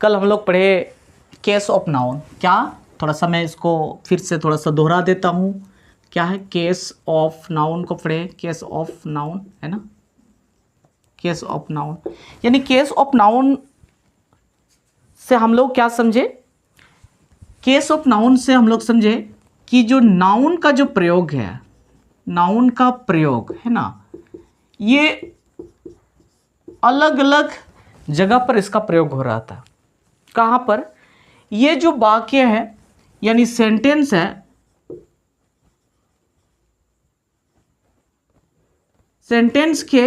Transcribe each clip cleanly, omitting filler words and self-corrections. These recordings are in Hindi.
कल हम लोग पढ़े केस ऑफ नाउन। क्या, थोड़ा सा मैं इसको फिर से थोड़ा सा दोहरा देता हूँ। क्या है, केस ऑफ नाउन को पढ़े, केस ऑफ नाउन है ना, केस ऑफ नाउन। यानी केस ऑफ नाउन से हम लोग क्या समझे, केस ऑफ नाउन से हम लोग समझे कि जो नाउन का जो प्रयोग है, नाउन का प्रयोग है ना, ये अलग अलग जगह पर इसका प्रयोग हो रहा था। कहाँ पर, ये जो वाक्य है यानी सेंटेंस है, सेंटेंस के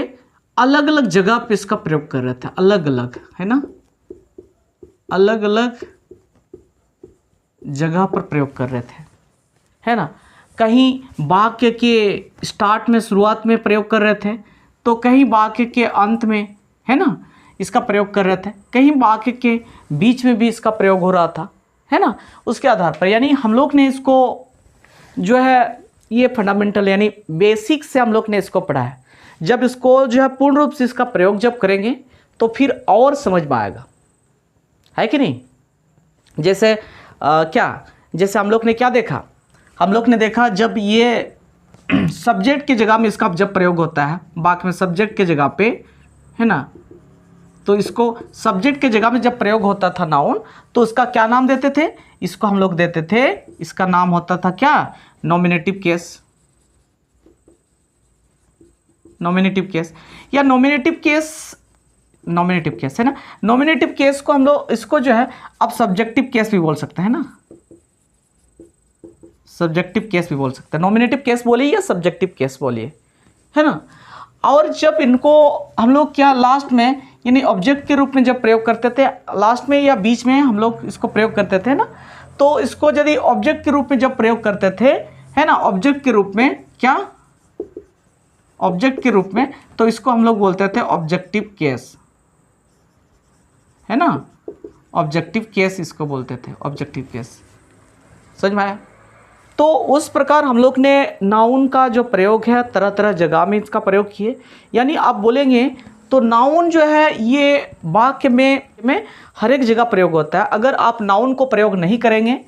अलग अलग जगह पे इसका प्रयोग कर रहा था, अलग अलग है ना, अलग अलग जगह पर प्रयोग कर रहे थे, है ना। कहीं वाक्य के स्टार्ट में, शुरुआत में प्रयोग कर रहे थे, तो कहीं वाक्य के अंत में, है ना, इसका प्रयोग कर रहे थे, कहीं वाक्य के बीच में भी इसका प्रयोग हो रहा था, है ना। उसके आधार पर यानी हम लोग ने इसको जो है ये फंडामेंटल यानी बेसिक से हम लोग ने इसको पढ़ा है। जब इसको जो है पूर्ण रूप से इसका प्रयोग जब करेंगे तो फिर और समझ में आएगा, है कि नहीं। जैसे क्या, जैसे हम लोग ने क्या देखा, हम लोग ने देखा जब ये सब्जेक्ट की जगह में इसका जब प्रयोग होता है, वाक्य में सब्जेक्ट के जगह पे, है ना, तो इसको सब्जेक्ट के जगह में जब प्रयोग होता था नाउन, तो उसका क्या नाम देते थे, इसको हम लोग देते थे, इसका नाम होता था क्या, नॉमिनेटिव केस, नॉमिनेटिव केस या नॉमिनेटिव केस, नॉमिनेटिव केस है ना। नॉमिनेटिव केस को हम लोग इसको जो है अब सब्जेक्टिव केस भी बोल सकते हैं ना, सब्जेक्टिव केस भी बोल सकते हैं। नॉमिनेटिव केस बोलिए या सब्जेक्टिव केस बोलिए, है ना। और जब इनको हम लोग क्या लास्ट में यानी ऑब्जेक्ट के रूप में जब प्रयोग करते थे, लास्ट में या बीच में हम लोग इसको प्रयोग करते थे ना, तो इसको यदि ऑब्जेक्ट के रूप में जब प्रयोग करते थे, है ना, ऑब्जेक्ट के रूप में, क्या, ऑब्जेक्ट के रूप में, तो इसको हम लोग बोलते थे ऑब्जेक्टिव केस, है ना, ऑब्जेक्टिव केस इसको बोलते थे, ऑब्जेक्टिव केस। समझ में आया। तो उस प्रकार हम लोग ने नाउन का जो प्रयोग है तरह तरह जगह में इसका प्रयोग किए। यानी आप बोलेंगे तो नाउन जो है ये वाक्य में हर एक जगह प्रयोग होता है। अगर आप नाउन को प्रयोग नहीं करेंगे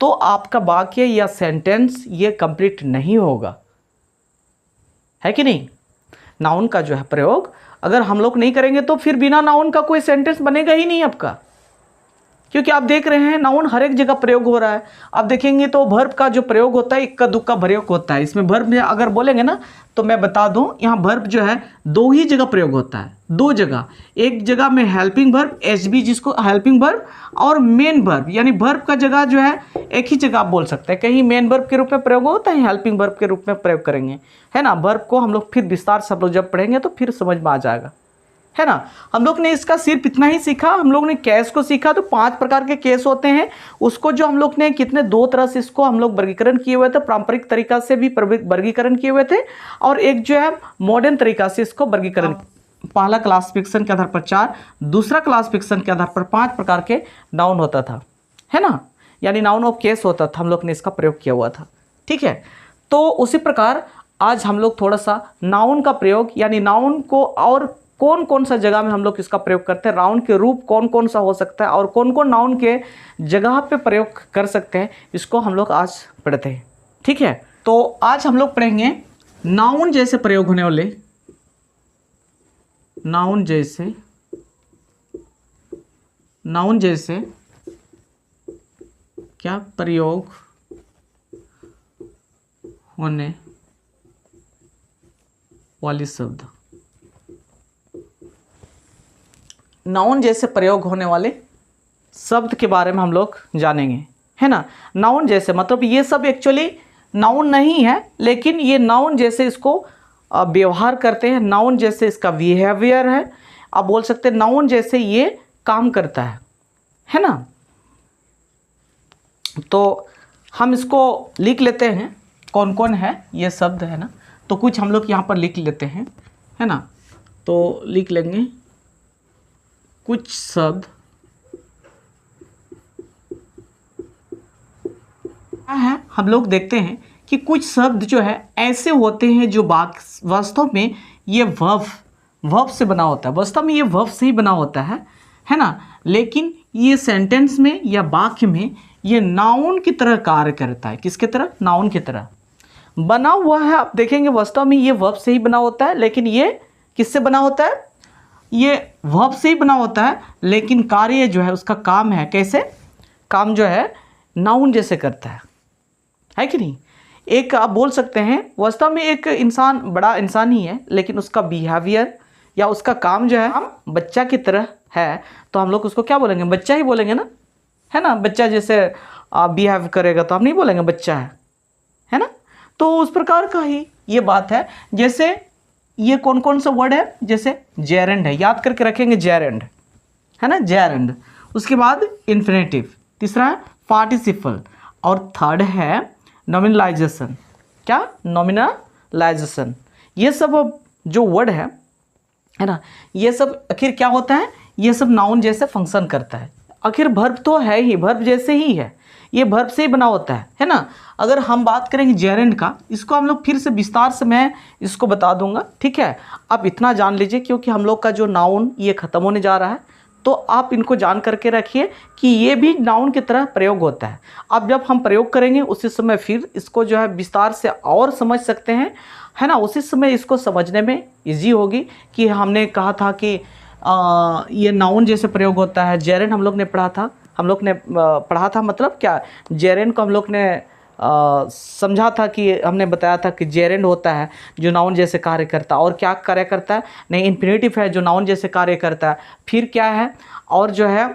तो आपका वाक्य या सेंटेंस ये कंप्लीट नहीं होगा, है कि नहीं। नाउन का जो है प्रयोग अगर हम लोग नहीं करेंगे तो फिर बिना नाउन का कोई सेंटेंस बनेगा ही नहीं आपका, क्योंकि आप देख रहे हैं नाउन हर एक जगह प्रयोग हो रहा है। आप देखेंगे तो वर्ब का जो प्रयोग होता है इक्का दुक्का प्रयोग होता है। इसमें वर्ब में अगर बोलेंगे ना तो मैं बता दूं, यहाँ वर्ब जो है दो ही जगह प्रयोग होता है, दो जगह। एक जगह में हेल्पिंग वर्ब, एचबी जिसको हेल्पिंग वर्ब, और मेन वर्ब यानी वर्ब का जगह जो है एक ही जगह आप बोल सकते हैं। कहीं मेन वर्ब के रूप में प्रयोग होता है, हेल्पिंग वर्ब के रूप में प्रयोग करेंगे, है ना। वर्ब को हम लोग फिर विस्तार से आप लोग जब पढ़ेंगे तो फिर समझ में आ जाएगा, है ना। हम लोग ने इसका सिर्फ इतना ही सीखा, हम लोग ने केस को सीखा। तो 5 प्रकार के केस होते हैं, उसको जो हम लोग ने कितने 2 तरह से इसको हम लोग वर्गीकरण किए हुए थे। पारंपरिक तरीका से भी वर्गीकरण किए हुए थे, और एक जो है मॉडर्न तरीका से इसको वर्गीकरण। पहला क्लासिफिकेशन के आधार पर 4, दूसरा क्लासिफिकेशन के आधार पर 5 प्रकार के नाउन होता था, है ना, यानी नाउन ऑफ केस होता था। हम लोग ने इसका प्रयोग किया हुआ था, ठीक है। तो उसी प्रकार आज हम लोग थोड़ा सा नाउन का प्रयोग यानी नाउन को और कौन कौन सा जगह में हम लोग इसका प्रयोग करते हैं, नाउन के रूप कौन कौन सा हो सकता है और कौन कौन नाउन के जगह पे प्रयोग कर सकते हैं, इसको हम लोग आज पढ़ते हैं, ठीक है। तो आज हम लोग पढ़ेंगे नाउन जैसे प्रयोग होने वाले, नाउन जैसे क्या प्रयोग होने वाली शब्द, नाउन जैसे प्रयोग होने वाले शब्द के बारे में हम लोग जानेंगे, है ना। नाउन जैसे मतलब ये सब एक्चुअली नाउन नहीं है, लेकिन ये नाउन जैसे इसको व्यवहार करते हैं, नाउन जैसे इसका बिहेवियर है, आप बोल सकते हैं नाउन जैसे ये काम करता है ना। तो हम इसको लिख लेते हैं कौन कौन है ये शब्द, है ना। तो कुछ हम लोग यहाँ पर लिख लेते हैं, है ना। तो लिख लेंगे कुछ शब्द क्या है, हम लोग देखते हैं कि कुछ शब्द जो है ऐसे होते हैं जो वास्तव में ये वर्ब से बना होता है, वास्तव में ये वर्ब से ही बना होता है ना। लेकिन ये सेंटेंस में या वाक्य में ये नाउन की तरह कार्य करता है। किसकी तरह? नाउन की तरह बना हुआ है। आप देखेंगे वास्तव में ये वर्ब से ही बना होता है, लेकिन ये किससे बना होता है? ये वर्ब से ही बना होता है, लेकिन कार्य जो है उसका काम है कैसे? काम जो है नाउन जैसे करता है कि नहीं? एक आप बोल सकते हैं वास्तव में एक इंसान बड़ा इंसान ही है, लेकिन उसका बिहेवियर या उसका काम जो है हम बच्चा की तरह है, तो हम लोग उसको क्या बोलेंगे? बच्चा ही बोलेंगे ना, है ना? बच्चा जैसे बिहेव करेगा तो हम नहीं बोलेंगे बच्चा है ना? तो उस प्रकार का ही ये बात है। जैसे ये कौन कौन सा वर्ड है? जैसे जेरेंड है, याद करके रखेंगे जेरेंड, है ना? जेरेंड। उसके बाद इन्फिनेटिव, तीसरा है पार्टिसिपल, और थर्ड है नॉमिनलाइजेशन। क्या? नॉमिनलाइजेशन। ये सब जो वर्ड है ना, ये सब आखिर क्या होता है? ये सब नाउन जैसे फंक्शन करता है। आखिर वर्ब तो है ही, वर्ब जैसे ही है, ये वर्ब से ही बना होता है ना? अगर हम बात करेंगे जेरेंड का, इसको हम लोग फिर से विस्तार से मैं इसको बता दूंगा, ठीक है? आप इतना जान लीजिए, क्योंकि हम लोग का जो नाउन ये ख़त्म होने जा रहा है, तो आप इनको जान करके रखिए कि ये भी नाउन की तरह प्रयोग होता है। अब जब हम प्रयोग करेंगे उसी समय फिर इसको जो है विस्तार से और समझ सकते हैं, है ना? उसी समय इसको समझने में इजी होगी कि हमने कहा था कि ये नाउन जैसे प्रयोग होता है। जेरेंड हम लोग ने पढ़ा था, मतलब क्या? जेरेंड को हम लोग ने समझा था कि हमने बताया था कि जेरेंड होता है जो नाउन जैसे कार्य करता है। और क्या कार्य करता है? नहीं, इन्फिनेटिव है जो नाउन जैसे कार्य करता है। फिर क्या है? और जो है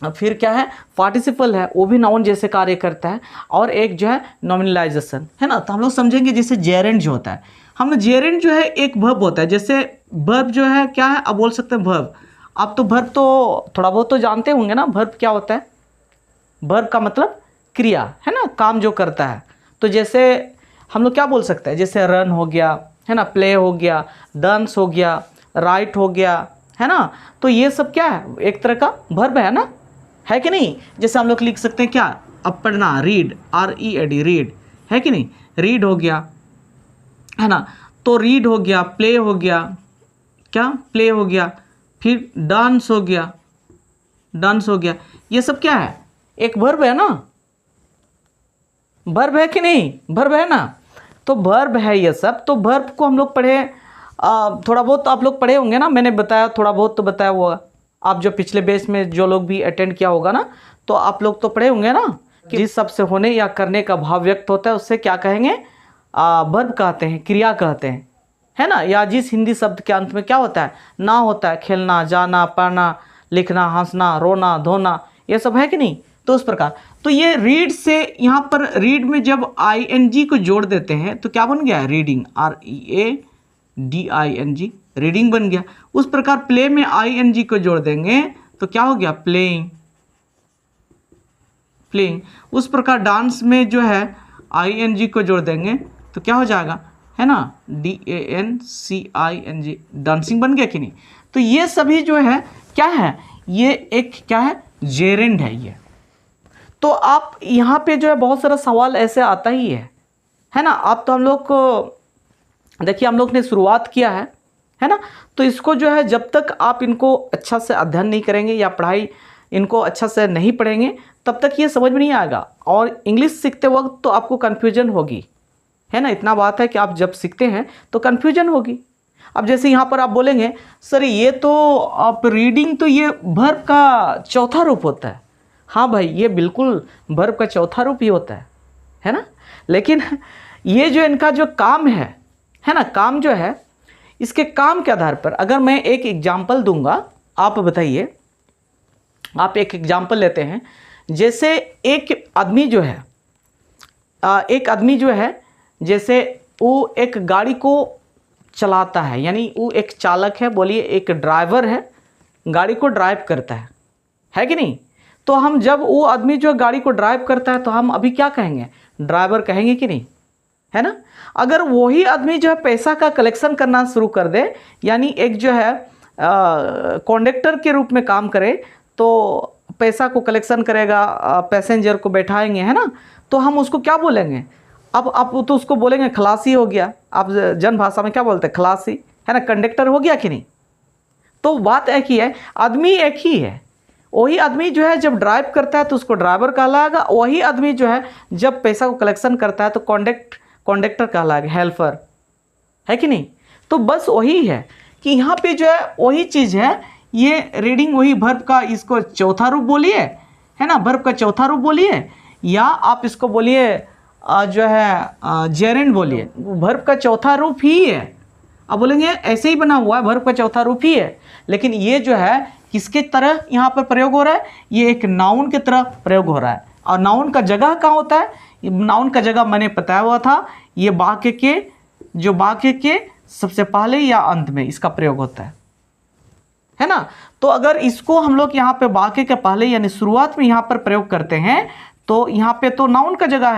फिर क्या है? पार्टिसिपल है, वो भी नाउन जैसे कार्य करता है। और एक जो है नॉमिनलाइजेशन, है ना? तो हम लोग समझेंगे जैसे जेरेंड जो होता है, हम जेरेंड जो है एक वर्ब होता है। जैसे वर्ब जो है क्या है? आप बोल सकते हैं वर्ब। आप तो वर्ब तो थोड़ा बहुत तो जानते होंगे ना, वर्ब क्या होता है? वर्ब का मतलब क्रिया, है ना? काम जो करता है। तो जैसे हम लोग क्या बोल सकते हैं? जैसे रन हो गया, है ना? प्ले हो गया, डांस हो गया, राइट हो गया, है ना? तो ये सब क्या है? एक तरह का वर्ब है ना, है कि नहीं? जैसे हम लोग लिख सकते हैं क्या? अब पढ़ना, रीड, READ, रीड, है कि नहीं? रीड हो गया, है ना? तो रीड हो गया, प्ले हो गया, क्या? प्ले हो गया, फिर डांस हो गया, डांस हो गया। ये सब क्या है? एक वर्ब है ना? वर्ब है कि नहीं? वर्ब है ना? तो वर्ब है ये सब। तो वर्ब को हम लोग पढ़े, थोड़ा बहुत आप लोग पढ़े होंगे ना, मैंने बताया, थोड़ा बहुत तो बताया हुआ। आप जो पिछले बेस में जो लोग भी अटेंड किया होगा ना, तो आप लोग तो पढ़े होंगे ना कि जिस शब्द से होने या करने का भाव व्यक्त होता है उससे क्या कहेंगे? वर्ब कहते हैं, क्रिया कहते हैं, है ना? या जिस हिंदी शब्द के अंत में क्या होता है? ना होता है, खेलना, जाना, पढ़ना, लिखना, हंसना, रोना, धोना, ये सब है कि नहीं? तो उस प्रकार तो ये रीड से यहाँ पर रीड में जब ING को जोड़ देते हैं तो क्या बन गया? रीडिंग, READING, रीडिंग बन गया। उस प्रकार प्ले में ING को जोड़ देंगे तो क्या हो गया? Playing, playing. उस प्रकार डांस में जो है ING को जोड़ देंगे तो क्या हो जाएगा? है ना? DANCING, डांसिंग बन गया कि नहीं? तो ये सभी जो है क्या है? ये एक क्या है? जेरेंड है ये। तो आप यहाँ पे जो है बहुत सारा सवाल ऐसे आता ही है ना? आप तो हम लोग को देखिए, हम लोग ने शुरुआत किया है ना? तो इसको जो है जब तक आप इनको अच्छा से अध्ययन नहीं करेंगे या पढ़ाई इनको अच्छा से नहीं पढ़ेंगे तब तक ये समझ में नहीं आएगा। और इंग्लिश सीखते वक्त तो आपको कन्फ्यूजन होगी, है ना? इतना बात है कि आप जब सीखते हैं तो कन्फ्यूजन होगी। अब जैसे यहाँ पर आप बोलेंगे सर ये तो आप रीडिंग तो ये वर्ब का चौथा रूप होता है। हाँ भाई, ये बिल्कुल वर्ब का चौथा रूप ही होता है ना? लेकिन ये जो इनका जो काम है ना, काम जो है, इसके काम के आधार पर अगर मैं एक एग्जाम्पल दूंगा, आप बताइए, आप एक एग्जाम्पल लेते हैं। जैसे एक आदमी जो है, जैसे वो एक गाड़ी को चलाता है, यानी वो एक चालक है, बोलिए एक ड्राइवर है, गाड़ी को ड्राइव करता है कि नहीं? तो हम जब वो आदमी जो गाड़ी को ड्राइव करता है तो हम अभी क्या कहेंगे? ड्राइवर कहेंगे कि नहीं, है ना? अगर वही आदमी जो है पैसा का कलेक्शन करना शुरू कर दे, यानी एक जो है कंडक्टर के रूप में काम करे, तो पैसा को कलेक्शन करेगा, पैसेंजर को बैठाएंगे, है ना? तो हम उसको क्या बोलेंगे? अब आप तो उसको बोलेंगे खलासी हो गया। आप जन भाषा में क्या बोलते हैं? खलासी, है ना? कंडक्टर हो गया कि नहीं? तो बात एक ही है, आदमी एक ही है, वही आदमी जो है जब ड्राइव करता है तो उसको ड्राइवर कहलाएगा, वही आदमी जो है जब पैसा को कलेक्शन करता है तो कॉन्डक्टर कहलाएगा, हेल्पर, है कि नहीं। तो बस वही है कि यहाँ पे जो है वही चीज़ है, ये रीडिंग वही वर्ब का इसको चौथा रूप बोलिए, है ना, वर्ब का चौथा रूप बोलिए, या आप इसको बोलिए जो है जेरेंड बोलिए, वर्ब का चौथा रूप ही है। अब बोलेंगे ऐसे ही बना हुआ है, वर्ब का चौथा रूप ही है, लेकिन ये जो है किसके तरह यहाँ पर प्रयोग हो रहा है, ये एक नाउन की तरह प्रयोग हो रहा है। और नाउन का जगह कहाँ होता है, नाउन का जगह मैंने बताया हुआ था, ये वाक्य के जो वाक्य के सबसे पहले या अंत में इसका प्रयोग होता है ना। तो अगर इसको हम लोग यहाँ पे वाक्य के पहले यानी शुरुआत में यहाँ पर प्रयोग करते हैं तो यहाँ पे तो नाउन का जगह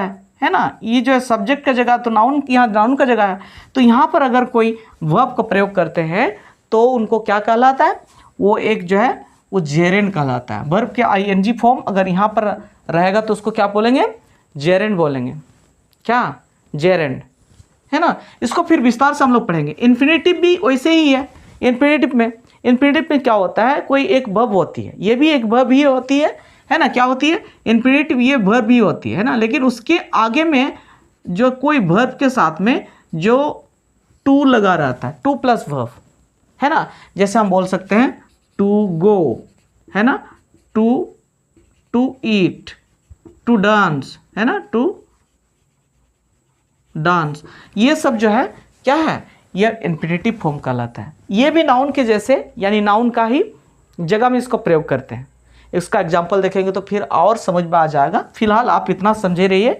है ना, ये जो है सब्जेक्ट का जगह, तो नाउन यहाँ नाउन का जगह है। तो यहाँ पर अगर कोई वर्ब का प्रयोग करते हैं तो उनको क्या कहलाता है, वो एक जो है वो जेरेंड कहलाता है। वर्ब के आईएनजी फॉर्म अगर यहाँ पर रहेगा तो उसको क्या बोलेंगे, जेरेंड बोलेंगे, क्या, जेरेंड, है ना। इसको फिर विस्तार से हम लोग पढ़ेंगे। इन्फिनेटिव भी वैसे ही है। इन्फिनेटिव में क्या होता है, कोई एक वर्ब होती है, ये भी एक वर्ब ही होती है ना, क्या होती है, इन्फिनेटिव ये वर्ब भी होती है ना, लेकिन उसके आगे में जो कोई वर्ब के साथ में जो टू लगा रहता है, टू प्लस वर्ब, है ना। जैसे हम बोल सकते हैं टू गो, है ना, टू ईट, टू डांस, है ना, टू डांस, ये सब जो है क्या है, यह इन्फिनेटिव फॉर्म कहलाता है। ये भी नाउन के जैसे यानी नाउन का ही जगह में इसको प्रयोग करते हैं। इसका एग्जाम्पल देखेंगे तो फिर और समझ में आ जाएगा। फिलहाल आप इतना समझे रहिए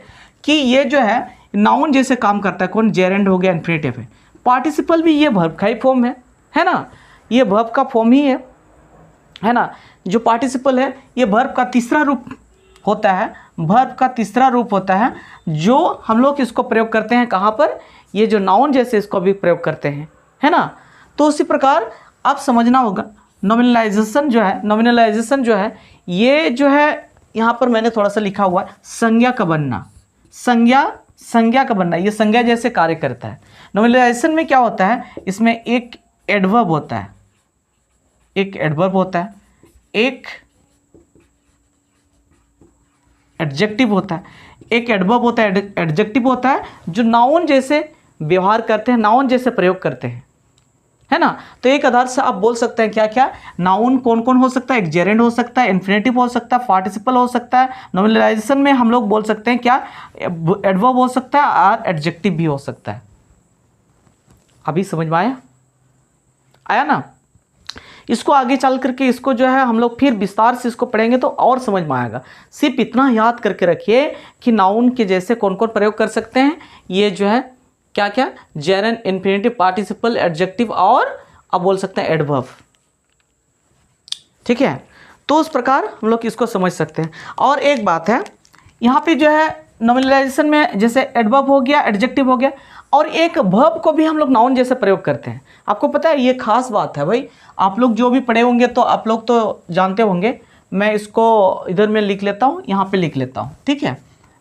कि ये जो है नाउन जैसे काम करता है। कौन, जेरेंड हो गया, इन्फिनेटिव है। पार्टिसिपल भी ये वर्ब का ही फॉर्म है ना, ये वर्ब का फॉर्म ही है ना। जो पार्टिसिपल है ये वर्ब का तीसरा रूप होता है, वर्ब का तीसरा रूप होता है, जो हम लोग इसको प्रयोग करते हैं कहाँ पर, ये जो नाउन जैसे इसको भी प्रयोग करते हैं, है ना। तो उसी प्रकार आप समझना होगा नॉमिनलाइजेशन जो है ये जो है यहाँ पर मैंने थोड़ा सा लिखा हुआ है, संज्ञा का बनना, संज्ञा का बनना, ये संज्ञा जैसे कार्य करता है। नॉमिनलाइजेशन में क्या होता है, इसमें एक एडवर्ब होता है, एक एडजेक्टिव होता है, एक एडवर्ब होता है, एडजेक्टिव होता है, जो नाउन जैसे व्यवहार करते हैं, नाउन जैसे प्रयोग करते हैं, है ना। तो एक आधार से आप बोल सकते हैं क्या क्या नाउन कौन कौन हो सकता है, एक जेरेंड हो सकता है, इन्फिनेटिव हो सकता है, पार्टिसिपल हो सकता है। नॉमिनलाइजेशन में हम लोग बोल सकते हैं क्या, एडवर्ब हो सकता है और एडजेक्टिव भी हो सकता है। अभी समझ में आया ना। इसको आगे चल करके इसको जो है हम लोग फिर विस्तार से इसको पढ़ेंगे तो और समझ में आएगा। सिर्फ इतना याद करके रखिए कि नाउन के जैसे कौन कौन प्रयोग कर सकते हैं, ये जो है क्या क्या, जेरेंड, इन्फिनेटिव, पार्टिसिपल, एडजेक्टिव और अब बोल सकते हैं एडवर्ब, ठीक है। तो उस प्रकार हम लोग इसको समझ सकते हैं। और एक बात है यहाँ पे जो है नॉमिनलाइजेशन में जैसे एडवर्ब हो गया, एडजेक्टिव हो गया, और एक वर्ब को भी हम लोग नाउन जैसे प्रयोग करते हैं। आपको पता है ये खास बात है भाई, आप लोग जो भी पढ़े होंगे तो आप लोग तो जानते होंगे। मैं इसको इधर में लिख लेता हूँ, यहाँ पे लिख लेता हूँ, ठीक है।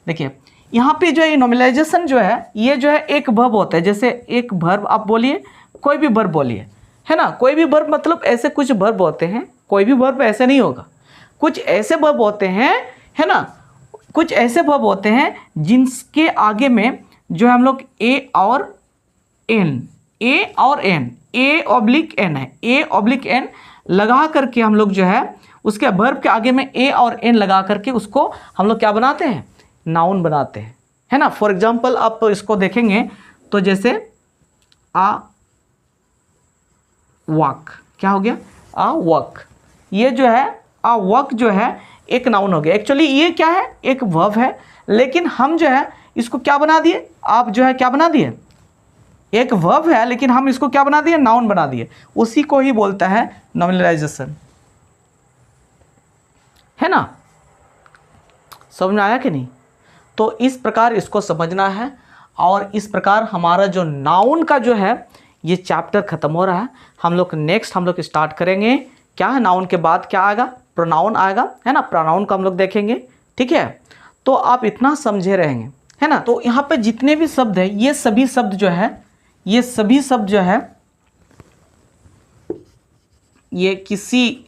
देखिए यहाँ पे जो है नॉमिनलाइजेशन जो है ये जो है एक वर्ब होता है। जैसे एक वर्ब आप बोलिए, कोई भी वर्ब बोलिए, है ना, कोई भी वर्ब, मतलब ऐसे कुछ वर्ब होते हैं, कोई भी वर्ब ऐसे नहीं होगा, कुछ ऐसे वर्ब होते हैं, है ना, कुछ ऐसे वर्ब होते हैं जिनके आगे में जो है हम लोग ए और एन, ए ऑब्लिक एन है, ए ऑब्लिक एन लगा करके हम लोग जो है उसके वर्ब के आगे में ए और एन लगा करके उसको हम लोग क्या बनाते हैं, नाउन बनाते हैं, है ना। फॉर एग्जाम्पल आप इसको देखेंगे तो जैसे आ वॉक, क्या हो गया, आ वॉक, ये जो है आ वॉक जो है एक नाउन हो गया। एक्चुअली ये क्या है, एक वर्ब है, लेकिन हम जो है इसको क्या बना दिए, आप जो है क्या बना दिए, एक वर्ब है लेकिन हम इसको क्या बना दिए, नाउन बना दिए। उसी को ही बोलता है नॉमिनलाइजेशन, है ना। समझ में आया कि नहीं। तो इस प्रकार इसको समझना है, और इस प्रकार हमारा जो नाउन का जो है ये चैप्टर खत्म हो रहा है। हम लोग नेक्स्ट हम लोग स्टार्ट करेंगे, क्या है, नाउन के बाद क्या आएगा, प्रोनाउन आएगा, है ना। प्रोनाउन को हम लोग देखेंगे, ठीक है। तो आप इतना समझे रहेंगे, है ना। तो यहाँ पे जितने भी शब्द है ये सभी शब्द जो है, ये सभी शब्द जो है ये किसी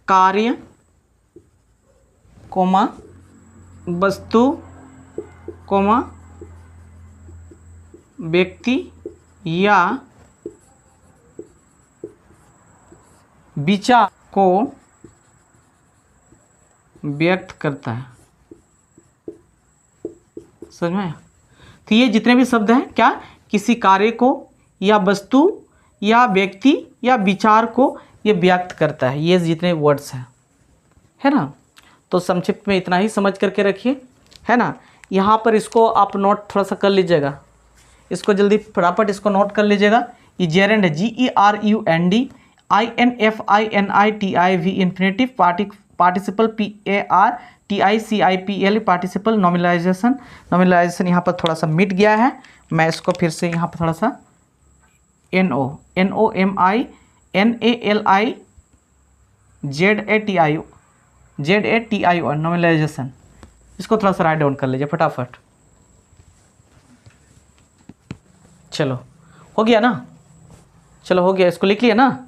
कार्य कोमा वस्तु कोमा व्यक्ति या विचार को व्यक्त करता है। समझ में आया? तो ये जितने भी शब्द हैं क्या, किसी कार्य को या वस्तु या व्यक्ति या विचार को ये व्यक्त करता है, ये जितने वर्ड्स हैं, है ना। तो संक्षिप्त में इतना ही समझ करके रखिए, है ना। यहाँ पर इसको आप नोट थोड़ा सा कर लीजिएगा, इसको जल्दी फटाफट इसको नोट कर लीजिएगा। ये जेरेंड है, GERUND INFINITIV infinitive participle PARTICIPL participle nominalization यहाँ पर थोड़ा सा मिट गया है। मैं इसको फिर से यहाँ पर थोड़ा सा NOMINALIZATIO नॉमिनलाइजेशन, इसको थोड़ा सा राइट डाउन कर लीजिए फटाफट। चलो हो गया ना, चलो हो गया, इसको लिख लिया ना।